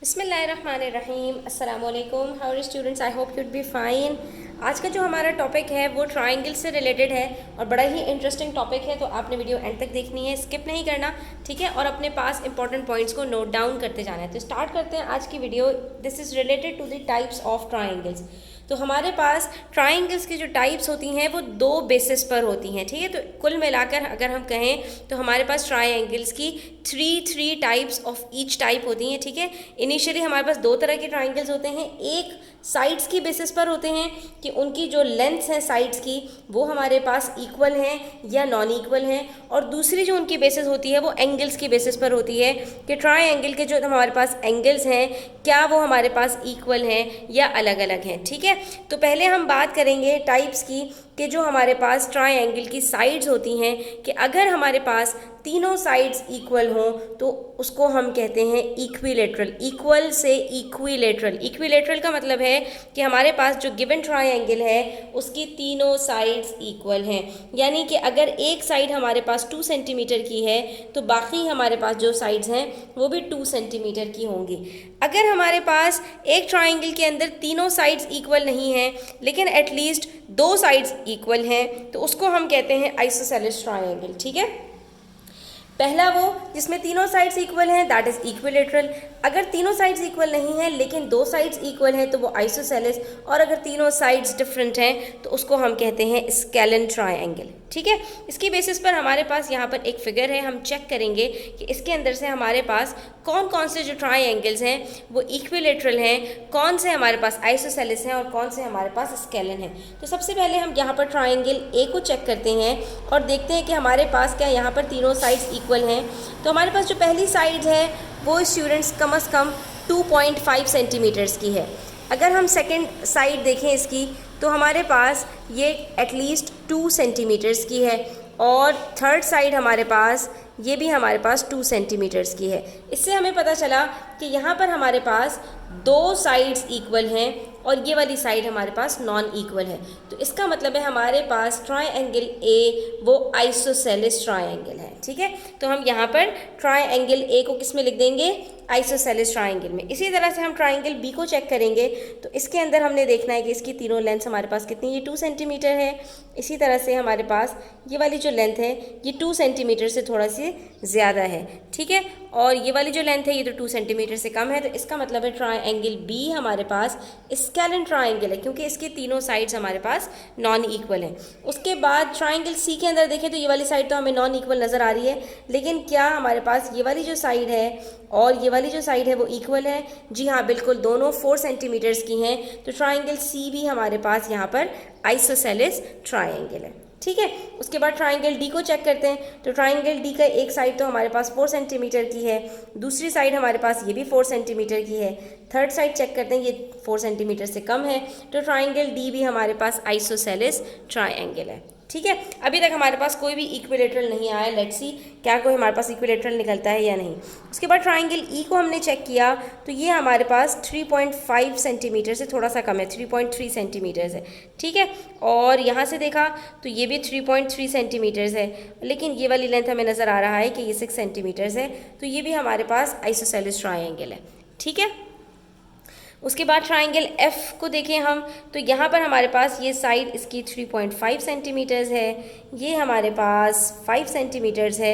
बिस्मिल्लाहिर्रहमानिर्रहीम अस्सलाम वालेकुम। How are students, I hope you'd be fine. आज का जो हमारा टॉपिक है वो ट्राइंगल से रिलेटेड है और बड़ा ही इंटरेस्टिंग टॉपिक है, तो आपने वीडियो एंड तक देखनी है, स्किप नहीं करना, ठीक है। और अपने पास इंपॉर्टेंट पॉइंट्स को नोट डाउन करते जाना है। तो स्टार्ट करते हैं आज की video. This is related to the types of triangles. तो हमारे पास ट्राइंगल्स की जो टाइप्स होती हैं वो दो बेसिस पर होती हैं, ठीक है। तो कुल मिलाकर अगर हम कहें तो हमारे पास ट्राइंगल्स की three types of each type होती हैं, ठीक है। इनिशियली हमारे पास दो तरह के ट्राइंगल्स होते हैं। एक साइड्स की बेसिस पर होते हैं कि उनकी जो लेंथ्स हैं साइड्स की वो हमारे पास इक्वल हैं या नॉन इक्वल हैं, और दूसरी जो उनकी बेसिस होती है वो एंगल्स की बेसिस पर होती है कि ट्राइंगल के जो हमारे पास एंगल्स हैं क्या वो हमारे पास इक्वल हैं या अलग अलग हैं, ठीक है। तो पहले हम बात करेंगे टाइप्स की कि जो हमारे पास ट्राइंगल की साइड्स होती हैं कि अगर हमारे पास तीनों साइड्स इक्वल हों तो उसको हम कहते हैं इक्विलेटरल। इक्वल से इक्विलेटरल, इक्विलेटरल का मतलब है कि हमारे पास जो गिवन ट्राइंगल है उसकी तीनों साइड्स इक्वल हैं, यानी कि अगर एक साइड हमारे पास 2 सेंटीमीटर की है तो बाकी हमारे पास जो साइड्स हैं वो भी 2 सेंटीमीटर की होंगी। अगर हमारे पास एक ट्राइंगल के अंदर तीनों साइड्स इक्वल नहीं हैं लेकिन एटलीस्ट दो साइड्स इक्वल हैं तो उसको हम कहते हैं आइसोसेलेस ट्राइंगल, ठीक है। पहला वो जिसमें तीनों साइड्स इक्वल हैं, दैट इज इक्विलेटरल। अगर तीनों साइड्स इक्वल नहीं हैं लेकिन दो साइड्स इक्वल हैं तो वो आइसोसेलेस, और अगर तीनों साइड्स डिफरेंट हैं तो उसको हम कहते हैं स्केलन ट्राइंगल, ठीक है। इसकी बेसिस पर हमारे पास यहाँ पर एक फिगर है, हम चेक करेंगे कि इसके अंदर से हमारे पास कौन कौन से जो ट्राइंगल्स हैं वो इक्विलेटरल हैं, कौन से हमारे पास आइसोसेलेस हैं और कौन से हमारे पास स्केलन हैं। तो सबसे पहले हम यहाँ पर ट्राइंगल ए को चेक करते हैं और देखते हैं कि हमारे पास क्या यहाँ पर तीनों साइड्स इक्वल हैं। तो हमारे पास जो पहली साइड है वो स्टूडेंट्स कम से कम 2.5 सेंटीमीटर्स की है। अगर हम सेकंड साइड देखें इसकी तो हमारे पास ये एटलीस्ट 2 सेंटीमीटर्स की है, और थर्ड साइड हमारे पास ये भी हमारे पास 2 सेंटीमीटर्स की है। इससे हमें पता चला कि यहाँ पर हमारे पास दो साइड्स इक्वल हैं और ये वाली साइड हमारे पास नॉन इक्वल है। तो इसका मतलब है हमारे पास ट्राइंगल ए वो आइसोसेलेस ट्राइंगल है, ठीक है। तो हम यहाँ पर ट्राइंगल ए को किस में लिख देंगे, आइसोसेलेस ट्राइंगल में। इसी तरह से हम ट्राइंगल बी को चेक करेंगे तो इसके अंदर हमने देखना है कि इसकी तीनों लेंथ हमारे पास कितनी, ये 2 सेंटीमीटर है। इसी तरह से हमारे पास ये वाली जो लेंथ है ये 2 सेंटीमीटर से थोड़ा सी ज़्यादा है, ठीक है। और ये वाली जो लेंथ है ये तो 2 सेंटीमीटर से कम है। तो इसका मतलब है ट्राइंगल बी हमारे पास स्केलन ट्राइंगल है क्योंकि इसके तीनों साइड्स हमारे पास नॉन इक्वल हैं। उसके बाद ट्राइंगल सी के अंदर देखें तो ये वाली साइड तो हमें नॉन इक्वल नज़र आ रही है, लेकिन क्या हमारे पास ये वाली जो साइड है और ये वाली जो साइड है वो इक्वल है? जी हाँ, बिल्कुल, दोनों 4 सेंटीमीटर्स की हैं। तो ट्राइंगल सी भी हमारे पास यहाँ पर आइसोसेलेस ट्राइंगल है, ठीक है। उसके बाद ट्राइंगल डी को चेक करते हैं। तो ट्राइंगल डी का एक साइड तो हमारे पास 4 सेंटीमीटर की है, दूसरी साइड हमारे पास ये भी 4 सेंटीमीटर की है, थर्ड साइड चेक करते हैं ये 4 सेंटीमीटर से कम है। तो ट्राइंगल डी भी हमारे पास आइसोसेलेस ट्राइंगल है, ठीक है। अभी तक हमारे पास कोई भी इक्विलेटरल नहीं आया, लेट्स सी क्या कोई हमारे पास इक्विलेटरल निकलता है या नहीं। उसके बाद ट्राइंगल ई को हमने चेक किया तो ये हमारे पास 3.5 सेंटीमीटर से थोड़ा सा कम है, 3.3 सेंटीमीटर्स है, ठीक है। और यहाँ से देखा तो ये भी 3.3 सेंटीमीटर्स है, लेकिन ये वाली लेंथ हमें नज़र आ रहा है कि ये 6 सेंटीमीटर्स है। तो ये भी हमारे पास आइसोसेलेस ट्राइंगल है, ठीक है। उसके बाद ट्राइंगल एफ़ को देखें हम तो यहाँ पर हमारे पास ये साइड इसकी 3.5 सेंटीमीटर्स है, ये हमारे पास 5 सेंटीमीटर्स है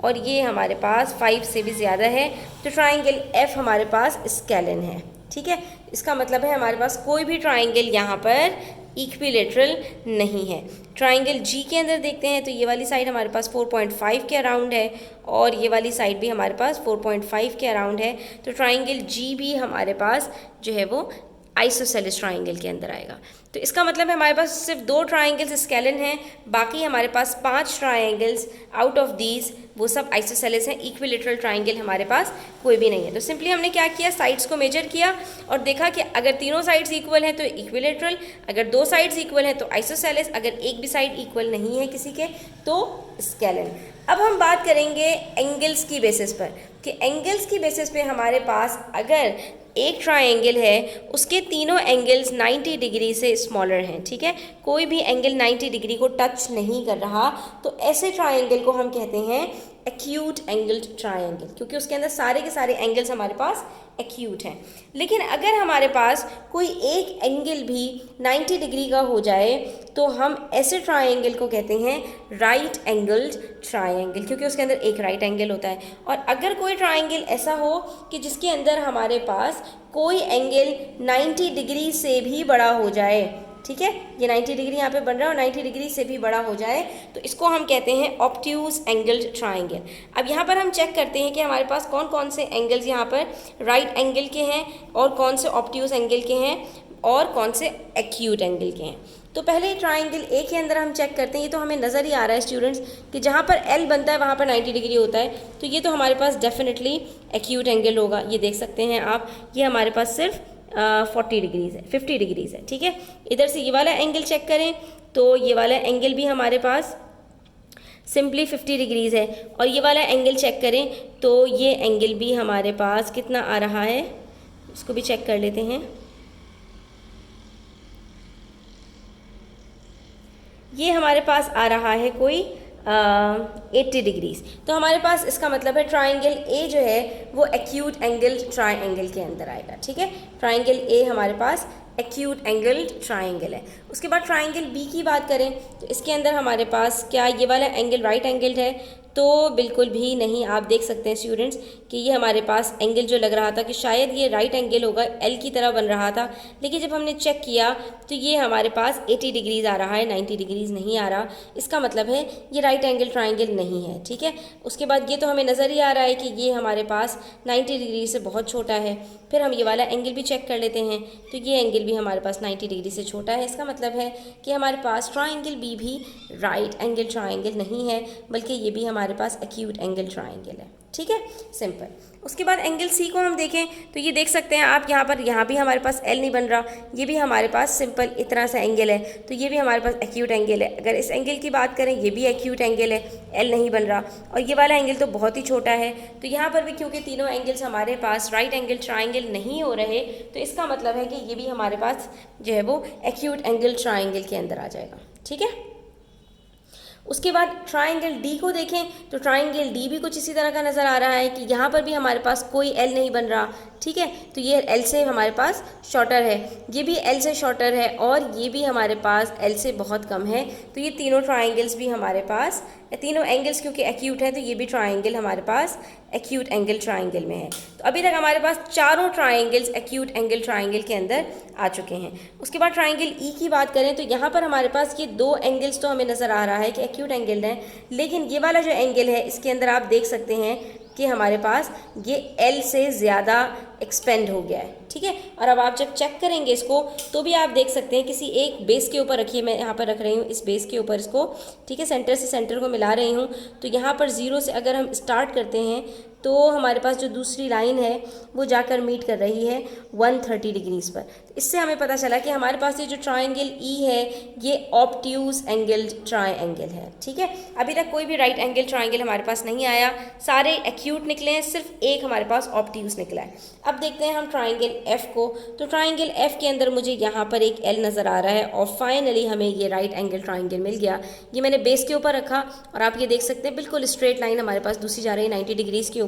और ये हमारे पास 5 से भी ज़्यादा है। तो ट्राइंगल एफ़ हमारे पास स्केलन है, ठीक है। इसका मतलब है हमारे पास कोई भी ट्राइंगल यहाँ पर इक्विलेटरल नहीं है। ट्राइंगल जी के अंदर देखते हैं तो ये वाली साइड हमारे पास 4.5 के अराउंड है और ये वाली साइड भी हमारे पास 4.5 के अराउंड है। तो ट्राइंगल जी भी हमारे पास जो है वो आइसोसेलेस ट्राइंगल के अंदर आएगा। तो इसका मतलब है हमारे पास सिर्फ 2 ट्राइंगल्स स्केलन हैं, बाकी हमारे पास 5 ट्राइंगल्स आउट ऑफ दीज वो सब आइसोसेलेस हैं। इक्विलेटरल ट्राइंगल हमारे पास कोई भी नहीं है। तो सिंपली हमने क्या किया, साइड्स को मेजर किया और देखा कि अगर तीनों साइड्स इक्वल हैं तो इक्विलेटरल, अगर 2 साइड्स इक्वल हैं तो आइसोसेलेस, अगर एक भी साइड इक्वल नहीं है किसी के तो स्केलन। अब हम बात करेंगे एंगल्स की बेसिस पर कि एंगल्स की बेसिस पे हमारे पास अगर एक ट्राइंगल है उसके तीनों एंगल्स 90 डिग्री से स्मॉलर हैं, ठीक है, कोई भी एंगल 90 डिग्री को टच नहीं कर रहा, तो ऐसे ट्राइंगल को हम कहते हैं एक्यूट एंगल्ड ट्राइंगल, क्योंकि उसके अंदर सारे के सारे एंगल्स हमारे पास एक्यूट हैं। लेकिन अगर हमारे पास कोई एक एंगल भी 90 डिग्री का हो जाए तो हम ऐसे ट्राइंगल को कहते हैं राइट एंगल्ड ट्राइंगल, क्योंकि उसके अंदर एक राइट एंगल होता है। और अगर कोई ट्राइंगल ऐसा हो कि जिसके अंदर हमारे पास कोई एंगल 90 डिग्री से भी बड़ा हो जाए, ठीक है, ये 90 डिग्री यहाँ पे बन रहा है और 90 डिग्री से भी बड़ा हो जाए, तो इसको हम कहते हैं ऑब्ट्यूज एंगल्ड ट्राइंगल। अब यहाँ पर हम चेक करते हैं कि हमारे पास कौन कौन से एंगल्स यहाँ पर राइट एंगल के हैं और कौन से ऑब्ट्यूज एंगल के हैं और कौन से एक्यूट एंगल के हैं। तो पहले ट्राइंगल ए के अंदर हम चेक करते हैं। ये तो हमें नज़र ही आ रहा है स्टूडेंट्स कि जहाँ पर एल बनता है वहाँ पर 90 डिग्री होता है, तो ये तो हमारे पास डेफिनेटली एक्यूट एंगल होगा। ये देख सकते हैं आप, ये हमारे पास सिर्फ 40 डिग्रीज़ है, 50 डिग्रीज़ है, ठीक है। इधर से ये वाला एंगल चेक करें तो ये वाला एंगल भी हमारे पास सिंपली 50 डिग्रीज़ है, और ये वाला एंगल चेक करें तो ये एंगल भी हमारे पास कितना आ रहा है, इसको भी चेक कर लेते हैं। ये हमारे पास आ रहा है कोई 80 डिग्रीज़। तो हमारे पास इसका मतलब है ट्राइंगल ए जो है वो एक्यूट एंगल ट्राइंगल के अंदर आएगा, ठीक है। ट्राइंगल ए हमारे पास एक्यूट एंगल ट्राइंगल है। उसके बाद ट्राइंगल बी की बात करें तो इसके अंदर हमारे पास क्या ये वाला एंगल राइट एंगल है, तो बिल्कुल भी नहीं। आप देख सकते हैं स्टूडेंट्स कि ये हमारे पास एंगल जो लग रहा था कि शायद ये राइट एंगल होगा, एल की तरह बन रहा था, लेकिन जब हमने चेक किया तो ये हमारे पास 80 डिग्रीज़ आ रहा है, 90 डिग्रीज़ नहीं आ रहा। इसका मतलब है ये राइट एंगल ट्राइंगल नहीं है, ठीक है। उसके बाद ये तो हमें नज़र ही आ रहा है कि ये हमारे पास 90 डिग्री से बहुत छोटा है। फिर हम ये वाला एंगल भी चेक कर लेते हैं तो ये एंगल भी हमारे पास 90 डिग्री से छोटा है। इसका मतलब है कि हमारे पास ट्राइंगल बी भी राइट एंगल ट्राइंगल नहीं है, बल्कि ये भी हमारे पास एक्यूट एंगल ट्राइंगल है, ठीक है, सिंपल। उसके बाद एंगल सी को हम देखें तो ये देख सकते हैं आप यहाँ पर, यहाँ भी हमारे पास एल नहीं बन रहा, ये भी हमारे पास सिंपल इतना सा एंगल है, तो ये भी हमारे पास एक्यूट एंगल है। अगर इस एंगल की बात करें ये भी एक्यूट एंगल है, एल नहीं बन रहा, और ये वाला एंगल तो बहुत ही छोटा है। तो यहाँ पर भी क्योंकि तीनों एंगल्स हमारे पास राइट एंगल ट्राइंगल नहीं हो रहे, तो इसका मतलब है कि ये भी हमारे पास जो है वो एक्यूट एंगल ट्राइंगल के अंदर आ जाएगा, ठीक है। उसके बाद ट्राइंगल डी को देखें तो ट्राइंगल डी भी कुछ इसी तरह का नज़र आ रहा है कि यहाँ पर भी हमारे पास कोई एल नहीं बन रहा, ठीक है। तो ये एल से हमारे पास शॉर्टर है, ये भी एल से शॉर्टर है, और ये भी हमारे पास एल से बहुत कम है। तो ये तीनों ट्राइंगल्स भी हमारे पास, तीनों एंगल्स क्योंकि एक्यूट है तो ये भी ट्राइंगल हमारे पास एक्यूट एंगल ट्राइंगल में है। तो अभी तक हमारे पास चारों ट्राइंगल्स एक्यूट एंगल ट्राइंगल के अंदर आ चुके हैं। उसके बाद ट्राइंगल ई की बात करें तो यहाँ पर हमारे पास ये दो एंगल्स तो हमें नज़र आ रहा है कि एक्यूट एंगल है, लेकिन ये वाला जो एंगल है इसके अंदर आप देख सकते हैं कि हमारे पास ये एल से ज़्यादा एक्सपेंड हो गया है, ठीक है। और अब आप जब चेक करेंगे इसको तो भी आप देख सकते हैं किसी एक बेस के ऊपर रखिए, मैं यहाँ पर रख रही हूँ इस बेस के ऊपर इसको, ठीक है, सेंटर से सेंटर को मिला रही हूँ। तो यहाँ पर ज़ीरो से अगर हम स्टार्ट करते हैं तो हमारे पास जो दूसरी लाइन है वो जाकर मीट कर रही है 130 डिग्रीज़ पर। तो इससे हमें पता चला कि हमारे पास ये जो ट्राइंगल ई है ये ऑब्ट्यूज एंगल्ड ट्राइंगल है, ठीक है। अभी तक कोई भी राइट एंगल ट्राइंगल हमारे पास नहीं आया, सारे एक्यूट निकले हैं, सिर्फ एक हमारे पास ऑब्ट्यूज निकला है। अब देखते हैं हम ट्राइंगल एफ को। तो ट्राइंगल एफ के अंदर मुझे यहाँ पर एक एल नज़र आ रहा है और फाइनली हमें ये राइट एंगल ट्राइंगल मिल गया। ये मैंने बेस के ऊपर रखा और आप ये देख सकते हैं बिल्कुल स्ट्रेट लाइन हमारे पास दूसरी जा रही है 90 डिग्रीज़ के ऊपर।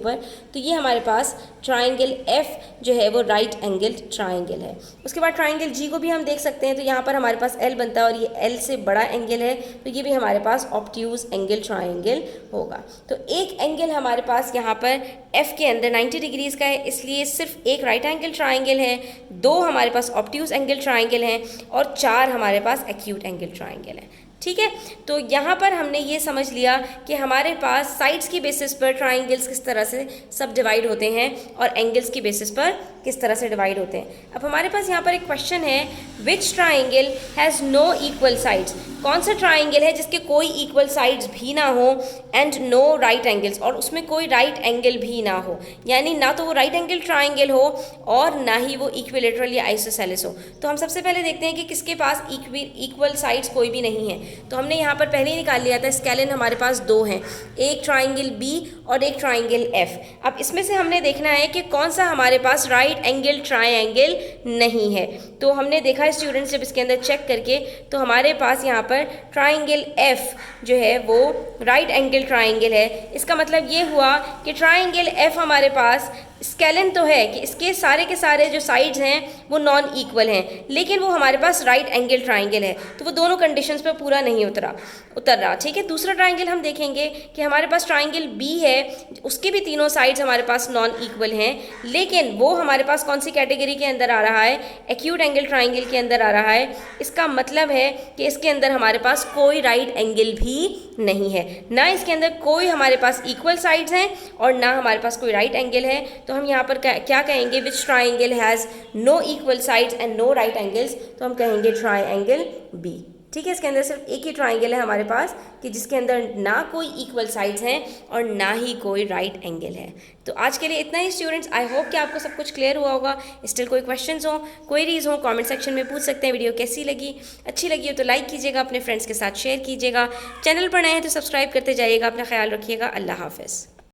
तो ये हमारे पास ट्राइंगल एफ जो है वो राइट एंगल ट्राइंगल है। उसके बाद ट्राइंगल जी को भी हम देख सकते हैं, तो यहाँ पर हमारे पास एल बनता है और ये एल से बड़ा एंगल है, तो ये भी हमारे पास ऑब्ट्यूज एंगल ट्राइंगल होगा। तो एक एंगल हमारे पास यहाँ पर एफ के अंदर 90 डिग्रीज़ का है, इसलिए सिर्फ एक राइट एंगल ट्राइंगल है, दो हमारे पास ऑब्ट्यूज एंगल ट्राइंगल हैं और चार हमारे पास एक्यूट एंगल ट्राइंगल है, ठीक है। तो यहाँ पर हमने ये समझ लिया कि हमारे पास साइड्स की बेसिस पर ट्राइंगल्स किस तरह से सब डिवाइड होते हैं और एंगल्स की बेसिस पर किस तरह से डिवाइड होते हैं। अब हमारे पास यहाँ पर एक क्वेश्चन है, which triangle has no equal sides. कौन सा ट्राइंगल है जिसके कोई इक्वल साइड्स भी ना हो एंड नो राइट एंगल्स, और उसमें कोई राइट एंगल भी ना हो, यानी ना तो वो राइट एंगल ट्राइंगल हो और ना ही वो इक्विलेटरल या आइसोसेलेस हो। तो हम सबसे पहले देखते हैं कि किसके पास इक्वल साइड्स कोई भी नहीं है। तो हमने यहाँ पर पहले ही निकाल लिया था, स्केलन हमारे पास दो हैं, एक ट्राइंगल बी और एक ट्राइंगल एफ। अब इसमें से हमने देखना है कि कौन सा हमारे पास राइट एंगल ट्राइंगल नहीं है। तो हमने देखा स्टूडेंट्स जब इसके अंदर चेक करके, तो हमारे पास यहाँ पर ट्राइंगल एफ जो है वो राइट एंगल ट्राइंगल है। इसका मतलब ये हुआ कि ट्राइंगल एफ हमारे पास स्केलन तो है कि इसके सारे के सारे जो साइड्स हैं वो नॉन इक्वल हैं, लेकिन वो हमारे पास राइट एंगल ट्राइंगल है, तो वो दोनों कंडीशंस पे पूरा नहीं उतर रहा। ठीक है, दूसरा ट्राइंगल हम देखेंगे कि हमारे पास ट्राइंगल बी है, उसके भी तीनों साइड्स हमारे पास नॉन इक्वल हैं, लेकिन वो हमारे पास कौन सी कैटेगरी के अंदर आ रहा है, एक्यूट एंगल ट्राइंगल के अंदर आ रहा है। इसका मतलब है कि इसके अंदर हमारे पास कोई राइट एंगल भी नहीं है, ना इसके अंदर कोई हमारे पास इक्वल साइड्स हैं और ना हमारे पास कोई राइट एंगल है। तो हम यहाँ पर क्या कहेंगे, which triangle has no equal sides and no right angles, तो हम कहेंगे ट्राइंगल बी। ठीक है, इसके अंदर सिर्फ एक ही ट्राइंगल है हमारे पास कि जिसके अंदर ना कोई इक्वल साइड्स हैं और ना ही कोई राइट एंगल है। तो आज के लिए इतना ही स्टूडेंट्स, आई होप कि आपको सब कुछ क्लियर हुआ होगा। स्टिल कोई क्वेश्चंस हो, क्वेरीज हो, कमेंट सेक्शन में पूछ सकते हैं। वीडियो कैसी लगी, अच्छी लगी हो तो लाइक कीजिएगा, अपने फ्रेंड्स के साथ शेयर कीजिएगा, चैनल पर नए हैं तो सब्सक्राइब करते जाइएगा। अपना ख्याल रखिएगा, अल्लाह हाफ़िज़।